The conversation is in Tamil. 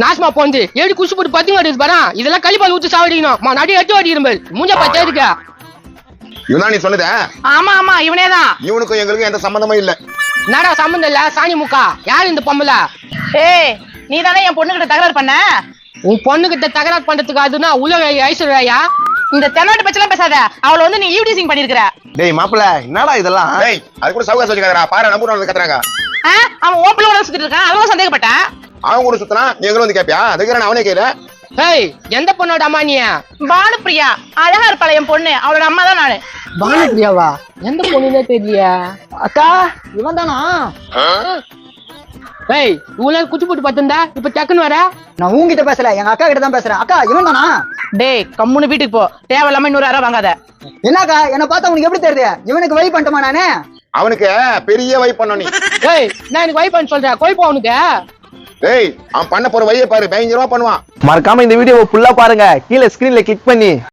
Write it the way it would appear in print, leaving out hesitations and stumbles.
நாசமா போந்து ஏடி குஷி போட்டு பத்தி மாட்டேது பாரா இதெல்லாம் கழிப்பால் ஊத்து சாவடிக்கணும் நடி எட்டு வாடி இரும்பல் மூஞ்ச பத்தே இருக்கா இவனா நீ சொன்னத? ஆமா ஆமா இவனேதான். இவனுக்கும் எங்களுக்கும் எந்த சம்பந்தமும் இல்ல. என்னடா சம்பந்தம் இல்ல சாணி முக்கா யாரு இந்த பொம்பளை? ஏய் நீ தானே என் பொண்ணுகிட்ட தகராறு பண்ண. உன் பொண்ணுகிட்ட தகராறு பண்றதுக்கு அதுனா உலக ஐஸ்வர்யா. இந்த தென்னாட்டு பச்செல்லாம் பேசாத. அவளை வந்து நீ ஈவ்டீசிங் பண்ணிருக்கிற. டேய் மாப்பிள்ள என்னடா இதெல்லாம்? டேய் அது கூட சவுகாசம் வச்சுக்காதடா. பாரு நம்புறவங்க கத்துறாங்க. அவன் ஓப்பல கூட சுத்திட்டு இருக்கான். அதனால சந்தேகப்பட்டேன். அவன் கூட சுத்தனா நீங்களும் வந்து கேப்பியா? அதுக்கு அவனே கேளு. ஏய் எந்த பொண்ணோட அம்மா நீ? பானுப்பிரியா அழகா இருப்பாள என் பொண்ணு. அவளோட அம்மா தான் நானு. பானுப்பிரியாவா? எந்த பொண்ணுனே தெரியல. அக்கா இவன் தானா? ஏய் இவ்வளவு குச்சி போட்டு பார்த்துண்டா இப்ப டக்குன்னு வர. நான் உங்ககிட்ட பேசல எங்க அக்கா கிட்ட தான் பேசுறேன். அக்கா இவன் தானா? டேய் கம்முன்னு வீட்டுக்கு போ. தேவையில்லாம இன்னொரு யாரா வாங்காத. என்னக்கா என்ன பார்த்தா உனக்கு எப்படி தெரியுது? இவனுக்கு வை பண்ணிட்டோமா நானு? அவனுக்கு பெரிய வை பண்ண நீ. ஏய் நான் எனக்கு வை பண்ண சொல்றேன் கோய்ப்பா அவனுக்கு. டேய் அவன் பண்ண போற வையை பாரு பயங்கரமா பண்ணுவான். மறக்காம இந்த வீடியோவை ஃபுல்லா பாருங்க. கீழே ஸ்கிரீன்ல கிளிக் பண்ணி